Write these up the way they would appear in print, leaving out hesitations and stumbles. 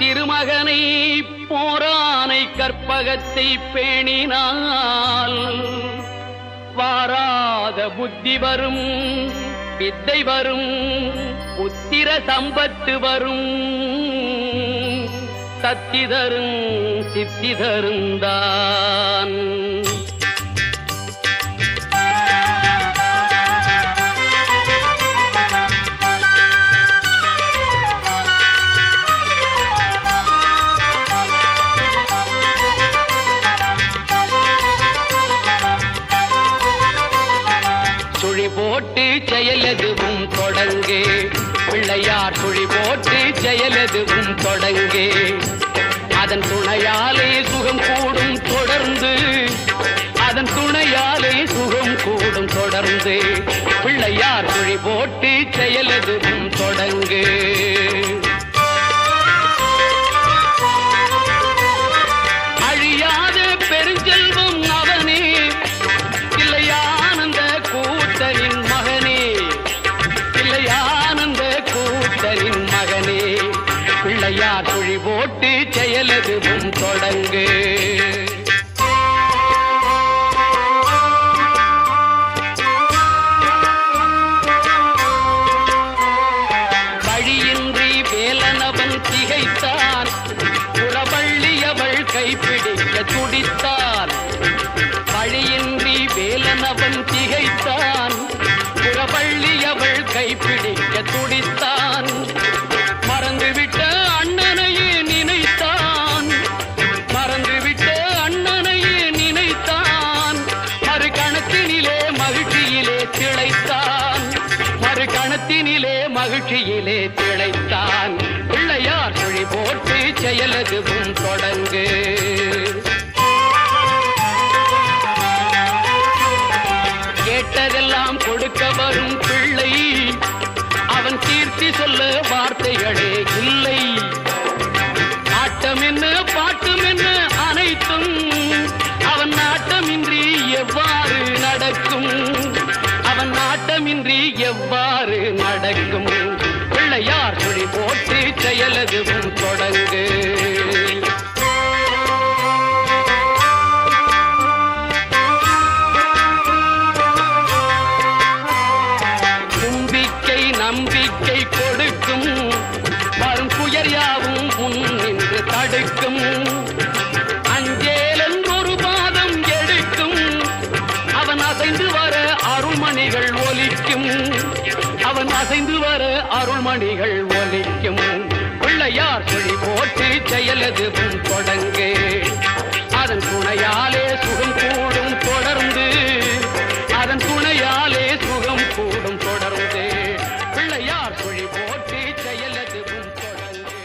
திருமகனை போரானை கற்பகத்தை பேணினால் வாராத புத்தி வரும், வித்தை வரும், புத்திர சம்பத்து வரும், சக்தி தரும் சித்தி தருந்தான். சுழி போட்டு செயலதுவும் தொடங்கே, பிள்ளையார் சுழி போட்டு செயலதுவும் தொடங்கே. அதன் துணையாலே சுகம் கூடும் தொடர்ந்து, அதன் துணையாலே சுகம் கூடும் தொடர்ந்து. பிள்ளையார் சுழி போட்டு செயலதுவும் தொடங்கு. அழியாத பெருஞ்செல்வம் அவனே, இல்லையானந்த கூத்தரின் மகனே, இல்லையானந்த கூத்தரின் மகனே. பிள்ளையார் சுழி போட்டு செயலதுவும் தொடங்கு. வழியின்றி வேலனவன் திகைத்தான், புறவள்ளியவள் கைப்பிடிக்க துடித்தான். வழியின்றி வேலனவன் திகைத்தான், புறவள்ளியவள் கைப்பிடிக்க துடித்தான். மறந்துவிட்ட அண்ணனையே நினைத்தான், மறந்துவிட்ட அண்ணனையே நினைத்தான். மறுகணத்தினிலே மகிழ்ச்சியிலே திளைத்தான், மறுகணத்தினிலே மகிழ்ச்சியிலே திளைத்தான். பிள்ளையார் சுழி போட்டு செயலதுவும் தொடங்கு. கேட்டதெல்லாம் கொடுக்க வரும் பிள்ளை, அவன் கீர்த்தி சொல்ல வார்த்தைகளே இல்லை. ஆட்டம் என்ன பாட்டம் என்ன அனைத்தும் அவன் நாட்டமின்றி எவ்வாறு நடக்கும், அவன் நாட்டமின்றி எவ்வாறு நடக்கும். பிள்ளையார் சுழி போட்டு செயலதுவும் தொடங்கு. நம்பிக்கை கொடுக்கும், வரும் புயர் யாவும் முன் நின்று தடுக்கும். அஞ்சேலன் ஒரு பாதம் எடுக்கும், அவன் அசைந்து வர அருள்மணிகள் ஒலிக்கும், அவன் அசைந்து வர அருள்மணிகள் ஒலிக்கும். பிள்ளையார் சுழி போட்டு செயலதுவும் தொடங்கு. அதன் துணையாலே சுகம் கூடும் தொடர்ந்து, அதன் துணையாலே சுகம் கூடும் தொடர்ந்து. பிள்ளையார் சுழி போட்டு செயலதுவும் தொடங்கு.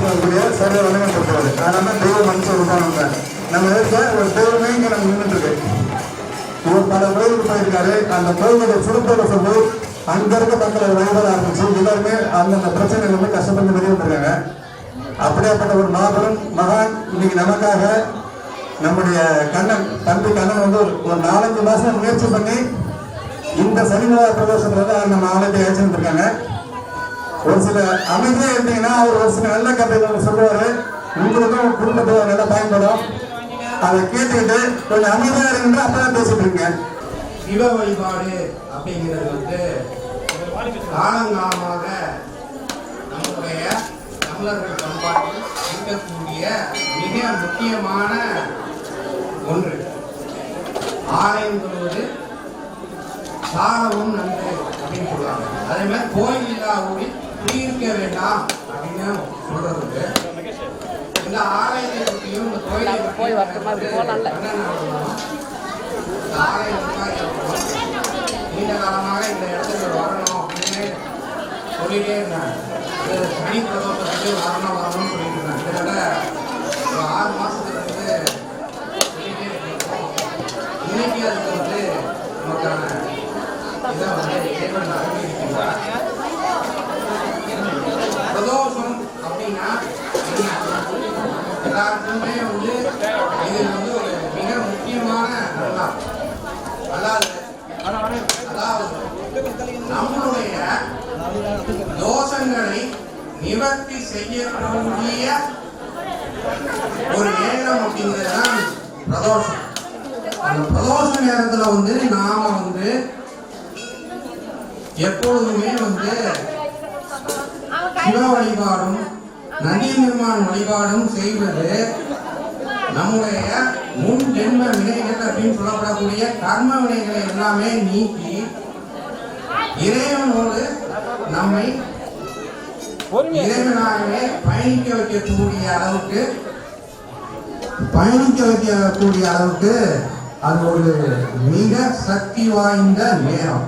இருக்கக்கூடிய சர்வ வல்லமை கொடுத்தவர். அதனால தெய்வ மனுஷன் உருவானவங்க. நம்ம இருக்க ஒரு தெய்வமே இங்கே நம்ம நின்றுட்டு இருக்கு. இவர் பல கோயிலுக்கு போயிருக்காரு. அந்த கோயிலுடைய சுருப்போட சொல்லி அங்க இருக்க மக்கள் வழிபட ஆரம்பிச்சு எல்லாருமே அந்தந்த பிரச்சனைகள் வந்து கஷ்டப்பட்டு வெளியே வந்துருக்காங்க. அப்படியாப்பட்ட ஒரு மாபெரும் மகான் இன்னைக்கு நமக்காக நம்முடைய கண்ணன் தம்பி கண்ணன் வந்து ஒரு 4-5 மாசம் முயற்சி பண்ணி இந்த சனிமலா பிரதோஷத்துல நம்ம ஆலயத்தை அழைச்சிருக்காங்க. ஒரு சில அமைதியா இருந்தீங்கன்னா அவர் ஒரு சில நல்ல கதைகள் சொல்லுவாரு. உங்களுக்கும் குடும்பத்துக்கு நல்லா பயன்படும். அதை கேட்டுக்கிட்டு கொஞ்சம் அமைதியா இருங்க. அப்பதான் பேசிட்டு இருக்கீங்க. சிவ வழிபாடு அப்படிங்கிறது வந்து காலங்காலமாக நம்முடைய தமிழர்கள் பண்பாட்டில் இருக்கக்கூடிய மிக முக்கியமான ஒன்று. ஆலயம் சொல்வது சாலமும் நன்று அப்படின்னு சொல்லுவாங்க. அதே மாதிரி கோயில் இல்லா ஊரில் குடியிருக்க வேண்டாம் அப்படின்னு சொல்றது. இந்த ஆலயத்தை பற்றியும் இந்த கோயிலை நீண்ட காலமாக இந்த இடத்துக்கு வரணும் அப்படின்னு சொல்லிட்டே இருந்தாங்க. சனி பிரதோஷத்துக்கு வரணும்னு சொல்லிட்டு இருந்தாங்க. கிட்டத்தட்ட ஒரு 6 மாசத்துல இருந்து சொல்லிட்டே இருக்கோம். இன்னைக்கு அதுக்கு வந்து நமக்கான இதை வந்து இறைவன் அறிவிக்கின்றார். பிரதோஷம் அப்படின்னா எல்லாருக்குமே வந்து இது வந்து ஒரு மிக முக்கியமான நாள். அதாவது நம்மளுடைய தோஷங்களை நிவர்த்தி செய்யக்கூடிய ஒரு நேரம் அப்படிங்கிறதுதான் பிரதோஷம். அந்த பிரதோஷ நேரத்துல வந்து நாம வந்து எப்பொழுதுமே வந்து சிவ வழிபாடும் நந்தி நிர்மாண வழிபாடும் செய்வது நம்முடைய முன் ஜென்ம வினைகள் அப்படின்னு சொல்லப்படக்கூடிய கர்ம வினைகளை எல்லாமே நீக்கி இறைவனோடு நம்மை இறைவனாகவே பயணிக்க வைக்கக்கூடிய அளவுக்கு அது ஒரு மிக சக்தி வாய்ந்த நேரம்.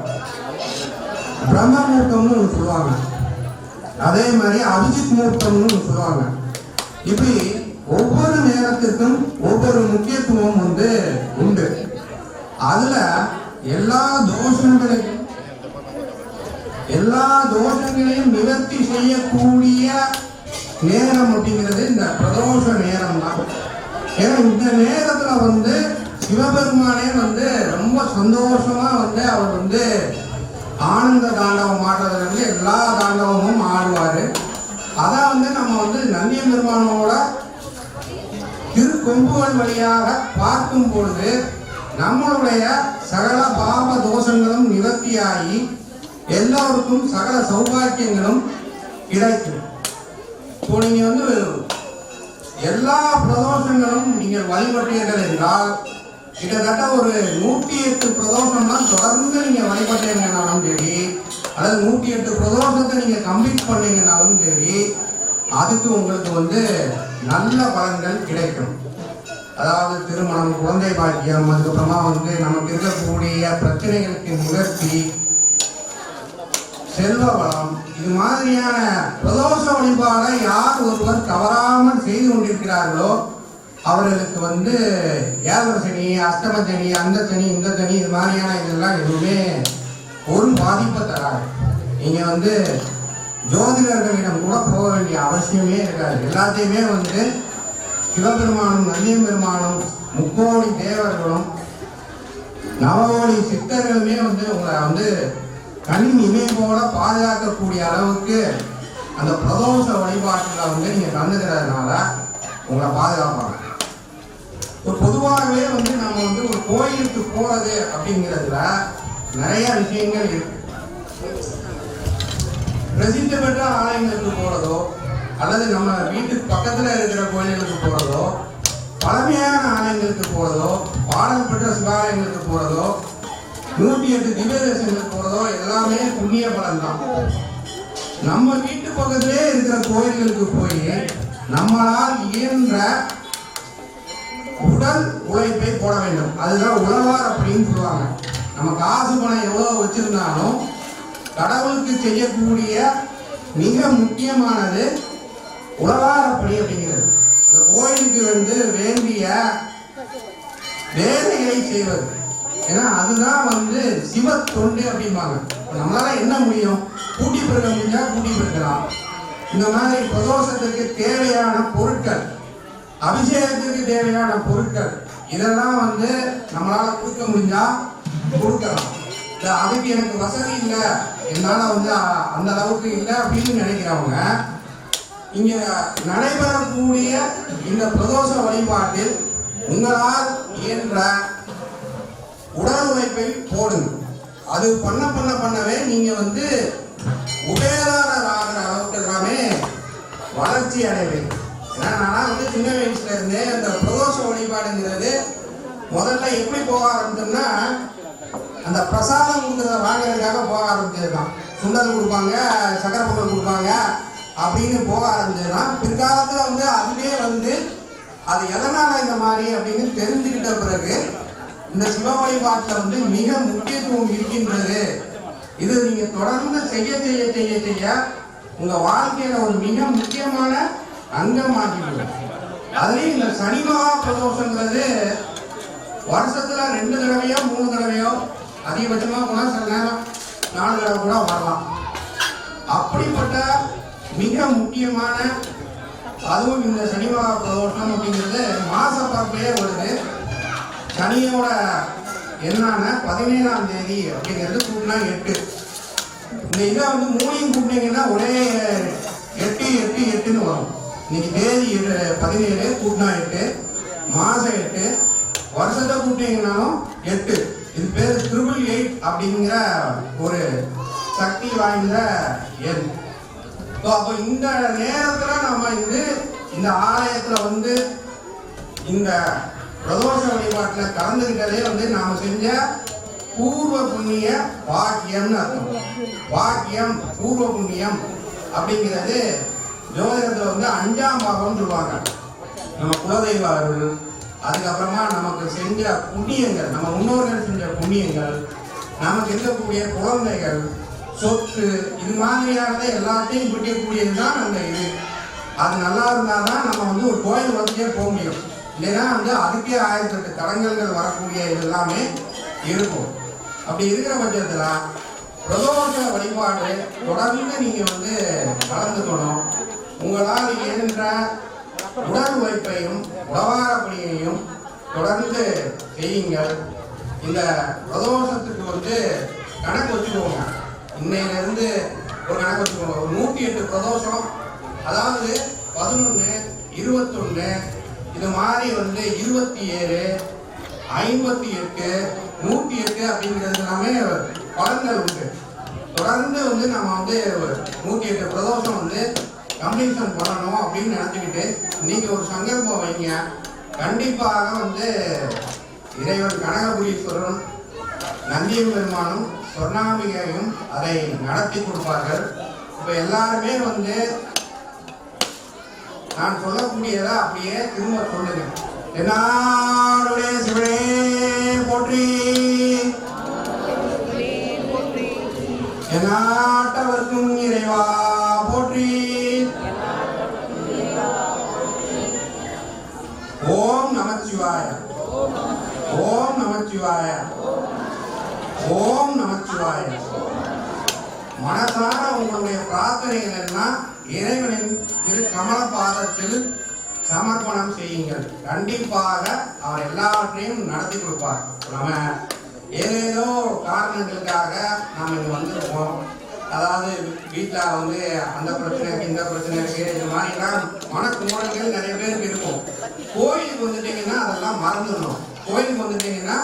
பிரம்ம முகூர்த்தம்னு சொல்லுவாங்க. அதே மாதிரி அபிஜித் முகூர்த்தம்னு சொல்லுவாங்க. இப்படி ஒவ்வொரு நேரத்திற்கும் ஒவ்வொரு முக்கியத்துவம் வந்து உண்டு. அதுல எல்லா தோஷங்களையும் நிவர்த்தி செய்யக்கூடிய நேரம் அப்படிங்கிறது இந்த பிரதோஷ நேரம் தான். ஏன்னா இந்த நேரத்துல வந்து சிவபெருமானே வந்து ரொம்ப சந்தோஷமா வந்து அவர் வந்து ஆனந்த தாண்டவம் ஆடுறதுல இருந்து எல்லா தாண்டவமும் ஆடுவாரு. அதான் வந்து நம்ம வந்து நந்தி பெருமானோட திருக்கொம்புகள் வழியாக பார்க்கும் பொழுது நம்மளுடைய சகல பாவ தோஷங்களும் நிவர்த்தியாகி எல்லோருக்கும் சகல சௌபாக்கியங்களும் கிடைக்கும். இப்போ நீங்க வந்து எல்லா பிரதோஷங்களும் நீங்கள் வழிபட்டீர்கள் என்றால் கிட்டத்தட்ட ஒரு 108 பிரதோஷம்லாம் தொடர்ந்து நீங்க வழிபட்டீங்கன்னாலும் சரி, அல்லது 108 பிரதோஷத்தை நீங்க கம்ப்ளீட் பண்ணீங்கன்னாலும் சரி, அதுக்கு உங்களுக்கு வந்து நல்ல பலன்கள் கிடைக்கும். அதாவது திருமணம், குழந்தை பாக்கியம், அதுக்கப்புறமா வந்து நமக்கு இருக்கக்கூடிய பிரச்சனைகளுக்கு நிவர்த்தி, செல்வ வளம், இது மாதிரியான பிரதோஷ வழிபாடை யார் ஒருவர் தவறாமல் செய்து கொண்டிருக்கிறார்களோ அவர்களுக்கு வந்து 7 சனி, அஷ்டம சனி, அந்த சனி, இந்த சனி, இது மாதிரியான இதெல்லாம் எதுவுமே ஒரு பாதிப்பை தராது. நீங்க வந்து ஜோதிடர்களிடம் கூட போக வேண்டிய அவசியமே இருக்காது. எல்லாத்தையுமே வந்து சிவபெருமானும் நந்தி பெருமானும் முக்கோடி தேவர்களும் நவகோடி சித்தர்களுமே வந்து உங்களை வந்து கண் இமை போல பாதுகாக்கக்கூடிய அளவுக்கு அந்த பிரதோஷ வழிபாட்டுல வந்து நீங்க கலந்துக்கிறதுனால உங்களை பாதுகாப்பாங்க. பொதுவாகவே வந்து நம்ம வந்து ஒரு கோயிலுக்கு போறது அப்படிங்கிறதுல நிறைய விஷயங்கள் இருக்கு. பிரசித்தி பெற்ற ஆலயங்களுக்கு போறதோ, அல்லது நம்ம வீட்டுக்கு பக்கத்துல இருக்கிற கோயில்களுக்கு போறதோ, பழமையான ஆலயங்களுக்கு போறதோ, பாடல் பெற்ற சிவாலயங்களுக்கு போறதோ, 108 திவ்ய தேசங்களுக்கு போறதோ எல்லாமே புண்ணிய பலன் தான். நம்ம வீட்டு பக்கத்திலே இருக்கிற கோயில்களுக்கு போய் நம்மளால் இயன்ற உடல் உழைப்பை போட வேண்டும். அதுதான் உழவார் அப்படின்னு சொல்லுவாங்க. நம்ம காசு பணம் எவ்வளவு வச்சிருந்தாலும் கடவுளுக்கு செய்யக்கூடிய மிக முக்கியமானது உழவாரப்பணி அப்படிங்கிறது அந்த கோயிலுக்கு வந்து வேண்டிய வேலைகளை செய்வது. ஏன்னா அதுதான் வந்து சிவ தொண்டு அப்படிம்பாங்க. நம்மளால என்ன முடியும்? கூட்டி பெருக்க முடிஞ்சா கூட்டி பெருக்கலாம். இந்த மாதிரி பிரதோஷத்துக்கு தேவையான பொருட்கள், அபிஷேகத்துக்கு தேவையான பொருட்கள், இதெல்லாம் வந்து நம்மளால கொடுக்க முடிஞ்சா கொடுக்கலாம். அதுக்கு எனக்கு வசதி இல்லை, என்னால வந்து அந்த அளவுக்கு இல்லை அப்படின்னு நினைக்கிறவங்க இங்க நடைபெறக்கூடிய இந்த பிரதோஷ வழிபாட்டில் உங்களால் இயன்ற உடல் உழைப்பை போடுங்க. அது பண்ணவே நீங்க வந்து உபயோகராகிற அளவுக்கு எல்லாமே வளர்ச்சி அடைவீங்க. ஏன்னா நான் வந்து சின்ன வயசுல இருந்தே அந்த பிரதோஷ வழிபாடுங்கிறது முதல்ல எப்படி போக ஆரம்பிச்சோம்னா, அந்த பிரசாதம் கொடுக்குறத வாங்குறதுக்காக போக ஆரம்பிச்சதுதான். சுண்டல் கொடுப்பாங்க, சக்கரை பொங்கல் கொடுப்பாங்க அப்படின்னு போக ஆரம்பிச்சதுதான். பிற்காலத்தில் வந்து அதுவே வந்து அது எதனால இந்த மாதிரி அப்படின்னு தெரிஞ்சுக்கிட்ட பிறகு இந்த சிவ வழிபாட்டில் வந்து மிக முக்கியத்துவம் இருக்கின்றது. இது நீங்க தொடர்ந்து செய்ய செய்ய செய்ய செய்ய உங்க வாழ்க்கையில ஒரு மிக முக்கியமான அங்கமாக்கிவிடும். அதுலயும் இந்த சனி மகா பிரதோஷங்கிறது வருஷத்துல 2 தடவையோ 3 தடவையோ அதிகபட்சமா போனா சில நேரம் 4 தடவை கூட வரலாம். அப்படிப்பட்ட மிக முக்கியமான, அதுவும் இந்த சனி மகா பிரதோஷம் அப்படிங்கிறது மாச பரப்பிலே வருது. சனியோட என்னன்னா 17ஆம் தேதி அப்படிங்கிறது கூட்டினா 8. இந்த இதை வந்து 3 கூட்டினீங்கன்னா ஒரே 8 8 8ன்னு வரும். இன்னைக்கு தேதி 17 கூட்டினா 8, மாசம் 8, வருஷத்தை கூட்டினீங்கன்னாலும் 8. இது பேர் 888 அப்படிங்கிற ஒரு சக்தி வாய்ந்த எண். அப்போ இந்த நேரத்துல நம்ம இந்த ஆலயத்துல வந்து இந்த பிரதோஷ வழிபாட்டில் கலந்துகிட்டதே வந்து நாம செஞ்ச பூர்வ புண்ணிய பாக்கியம்னு அர்த்தம். பாக்கியம் பூர்வ புண்ணியம் அப்படிங்கிறது ஜோதிடத்துல வந்து 5ஆம் பாகம்னு சொல்லுவாங்க. நம்ம குலதெய்வ அருள், அதுக்கப்புறமா நமக்கு செஞ்ச புண்ணியங்கள், நம்ம முன்னோர்கள் செஞ்ச புண்ணியங்கள், நமக்கு இருக்கக்கூடிய குழந்தைகள், சொத்து, இது மாதிரியானதை எல்லாத்தையும் பிடிக்கக்கூடியதுதான் அந்த இது. அது நல்லா இருந்தாதான் நம்ம வந்து ஒரு கோயில் வசதியே போக முடியும். இல்லைன்னா வந்து அதுக்கே 1008 தடங்கல்கள் வரக்கூடிய இது எல்லாமே இருக்கும். அப்படி இருக்கிற பட்சத்துல பிரதோஷ வழிபாடு தொடர்ந்து நீங்க வந்து கலந்துக்கணும். உங்களால் இயன்ற உடல் உழைப்பையும் உழவார பணியையும் தொடர்ந்து செய்யுங்கள். இந்த பிரதோஷத்துக்கு வந்து கணக்கு வச்சுக்கோங்க. இன்னையில இருந்து ஒரு கணக்கு வச்சுக்கோங்க. ஒரு 108 பிரதோஷம், அதாவது 11, 21, இது மாதிரி வந்து 27, 58, 108 அப்படிங்கிறது எல்லாமே பலன்கள் உண்டு. தொடர்ந்து வந்து நம்ம வந்து 108 பிரதோஷம் வந்து கம்ப்ளீஷன் பண்ணணும் அப்படின்னு நினைச்சுக்கிட்டு இன்னைக்கு ஒரு சங்கல்பம் வைங்க. கண்டிப்பாக வந்து இறைவன் கனகபுரீஸ்வரன், நந்தியம் பெருமானும், சொர்ணாம்பிகையும் அதை நடத்தி கொடுப்பார்கள். இப்ப எல்லாருமே வந்து நான் சொல்லக்கூடியதை அப்படியே திரும்ப சொல்லுங்க. என்னாருடைய சிவனே போற்றி, என்னாட்டவர்க்கும் இறைவா போற்றி. ஓம் நமச்சிவாய, ஓம் நமச்சிவாய, ஓம் நமச்சிவாய. மனசார உங்களுடைய பிரார்த்தனைகள் எல்லாம் இறைவனின் திரு கமல பாதத்தில் சமர்ப்பணம் செய்யுங்கள். கண்டிப்பாக அவர் எல்லாவற்றையும் நடத்தி கொடுப்பார். நம்ம ஏதேதோ காரணங்களுக்காக நாம் இங்கே வந்திருப்போம். அதாவது வீட்டில் வந்து அந்த பிரச்சனை இருக்கு, இந்த பிரச்சனை இருக்கு, இது மாதிரிலாம் மனக்குமுறல்கள் நிறைய பேருக்கு இருக்கும். கோயிலுக்கு வந்துட்டீங்கன்னா அதெல்லாம் மறந்துடணும். கோயிலுக்கு வந்துட்டீங்கன்னா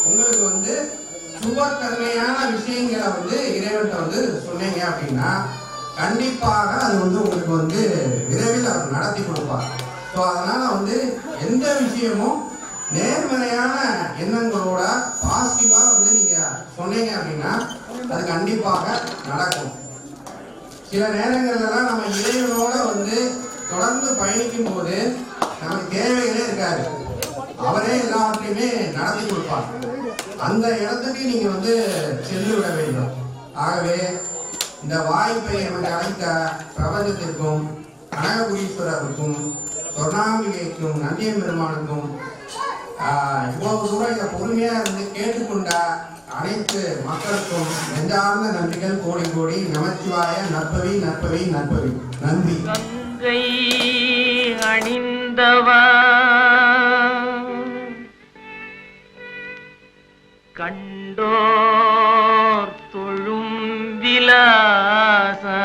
உங்களுக்கு வந்து சுபத்தன்மையான விஷயங்களை வந்து இறைவன்கிட்ட வந்து சொன்னீங்க அப்படின்னா கண்டிப்பாக அது வந்து உங்களுக்கு வந்து விரைவில் அவர் நடத்தி கொடுப்பார். ஸோ அதனால வந்து எந்த விஷயமும் நேர்மறையான எண்ணங்களோட பாசிட்டிவா வந்து நீங்க சொன்னீங்க அப்படின்னா அது கண்டிப்பாக நடக்கும். சில நேரங்கள்லாம் நம்ம இறைவனோட வந்து தொடர்ந்து பயணிக்கும் போது நமக்கு தேவைகளே இருக்காது, அவரே எல்லாவற்றையுமே நடத்தி கொடுப்பார். அந்த இடத்துக்கு நீங்க வந்து சென்று விட வேண்டும். ஆகவே இந்த வாய்ப்பை நமக்கு அளித்த பிரபஞ்சத்திற்கும் கனகபுரீஸ்வரருக்கும் சொர்ணாம்பிகைக்கும் நந்தியம் பெருமானுக்கும் இவ்வளவு தூரம் இதை பொறுமையா இருந்து கேட்டுக்கொண்ட அனைத்து மக்களுக்கும் நெஞ்சார்ந்த நன்றிகள் கோடி கோடி. நமச்சிவாய. நற்பவி நற்பவி நற்பவி. நன்றி. கங்கை அணிந்தவா கண்டோர் தொழும் விலாசா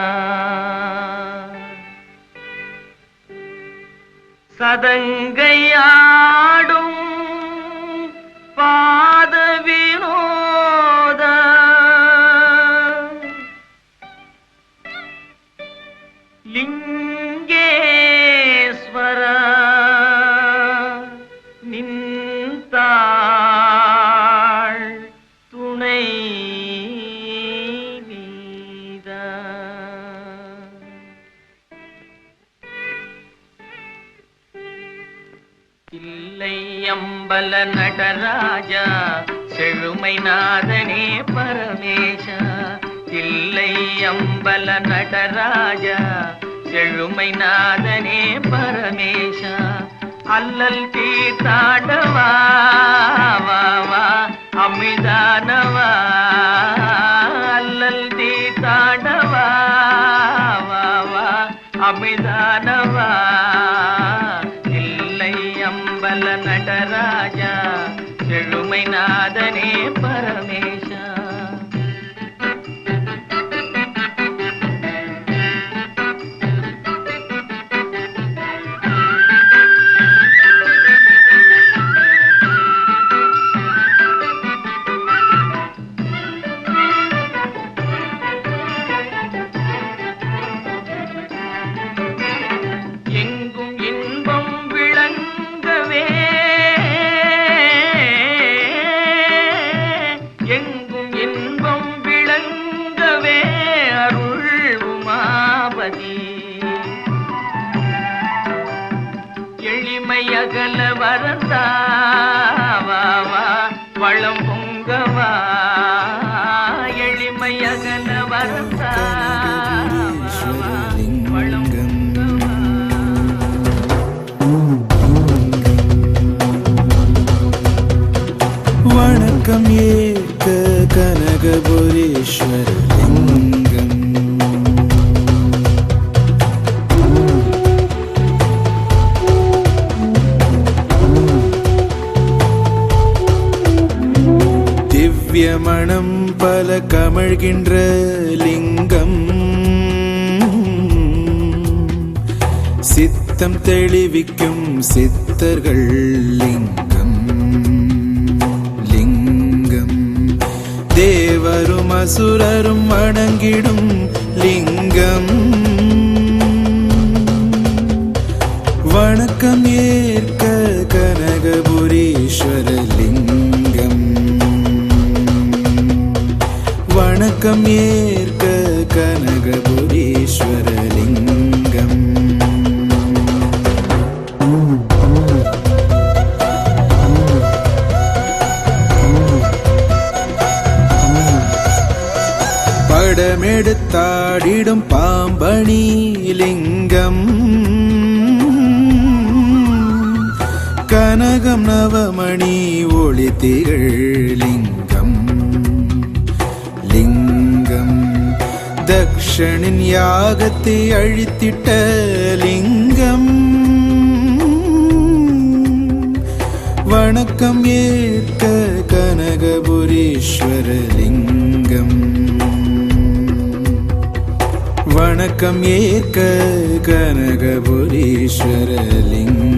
சதங்கையாடும் பாத வினோத லிங்கேஸ்வர நின்றாள் துணை நீத தில்லை அம்பல நடராஜா செழுமை நாதனே பரமேஷா. தில்லை அம்பல நடராஜா செழுமை நாதனே பரமேஷா. அல்லல் தீர்த்தாண்டவா வா அமிதானவா. அல்லல் தீர்த்தாண்டவா வா அமிதானவா. தில்லை அம்பல நடராஜா செழுமை நாதனே பரமேஷா. எங்கும் இன்பம் விளங்கவே எங்கும் இன்பம் விளங்கவே அருள் உமாபதி. எளிமை அகல வரந்தாவா வளம் பொங்கவா. எளிமை அகல வரந்தா வளம் பொங்கவா. வணக்கம் ஏற்க கனகபுரீஸ்வர லிங்கம். திவ்ய மணம் பல கமழ்கின்ற லிங்கம். சித்தம் தெளிவிக்கும் சித்தர்கள் லிங்கம். லிங்கம் தேவரும் அசுரரும் வணங்கிடும் லிங்கம். வணக்கம் ஏற்க கனகபுரீஸ்வர லிங்கம். வணக்கம் ஏற்க கனகபுரீஸ்வர லிங்கம். படமெடுத்தாடிடும் பாம்பணி லிங்கம். கனகம் நவமணி ஒளி திகழ் லிங்கம். லிங்கம் தக்ஷனின் யாகத்தை அழித்திட்ட லிங்கம். வணக்கம் ஏற்க கனகபுரீஸ்வர லிங்கம். வணக்கம் ஏற்க கனகபுரீஸ்வர லிங்கம்.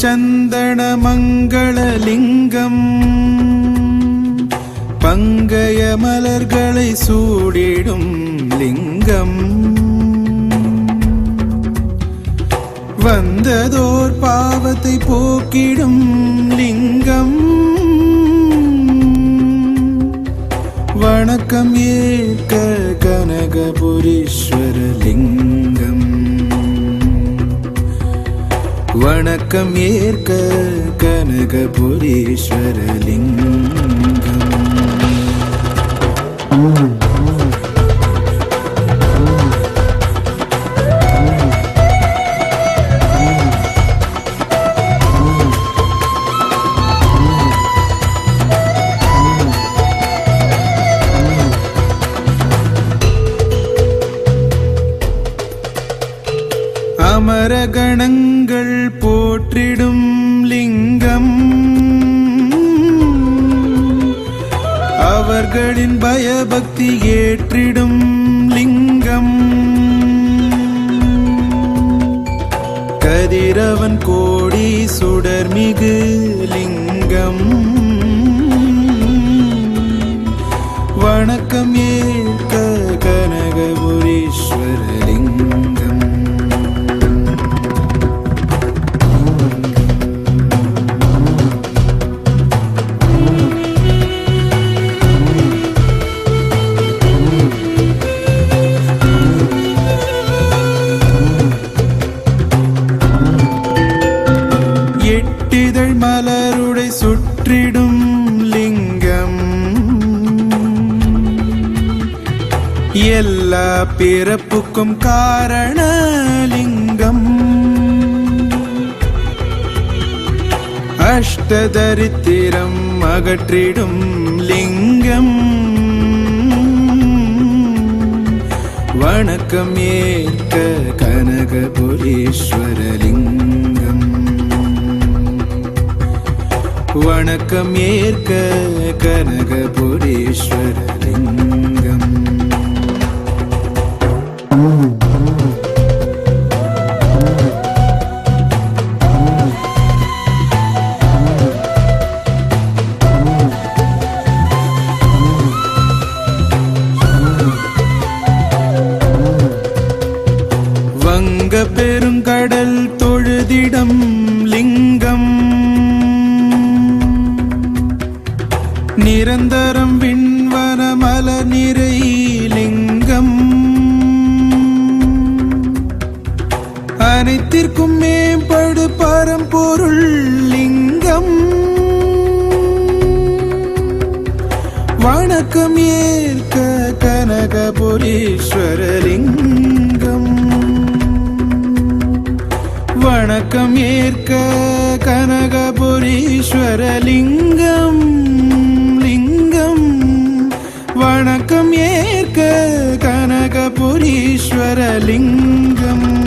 சந்தன மங்களலிங்கம். பங்கய மலர்களை சூடிடும் லிங்கம். வந்ததோர் பாவத்தை போக்கிடும் லிங்கம். வணக்கம் ஏற்க கனகபுரீஸ்வர லிங்கம். வணக்கம் ஏற்க கனகபுரீஸ்வர லிங்கம். அமரகணங்கள் போற்றிடும் லிங்கம். அவர்களின் பயபக்தி ஏற்றிடும் லிங்கம். கதிரவன் கோடி சுடர்மிகு லிங்கம். வணக்கம் ஏற்க கனகபுரீஸ்வர லிங்கம். எட்டிதழ் மலருடை சுற்றிடும் லிங்கம். எல்லா பிறப்புக்கும் காரண லிங்கம். அஷ்டதரித்திரம் அகற்றிடும் லிங்கம். வணக்கம் ஏற்க கனகபுரீஸ்வர லிங்கம். வணக்கம் ஏற்க கனகபுரீஸ்வர லிங்கம். வங்க பெருங்கடல் தொழுதிடம் லிங்கம். நிரந்தரம் விண்வன மலர் நிறை லிங்கம். அனைத்திற்கும் மேம்படு பரம்பொருள் லிங்கம். வணக்கம் ஏற்க கனகபுரீஸ்வர லிங்கம். வணக்கம் ஏற்க கனகபுரீஸ்வர லிங்கம். லிங்கம். வணக்கம் ஏற்க கனகபுரீஸ்வர லிங்கம்.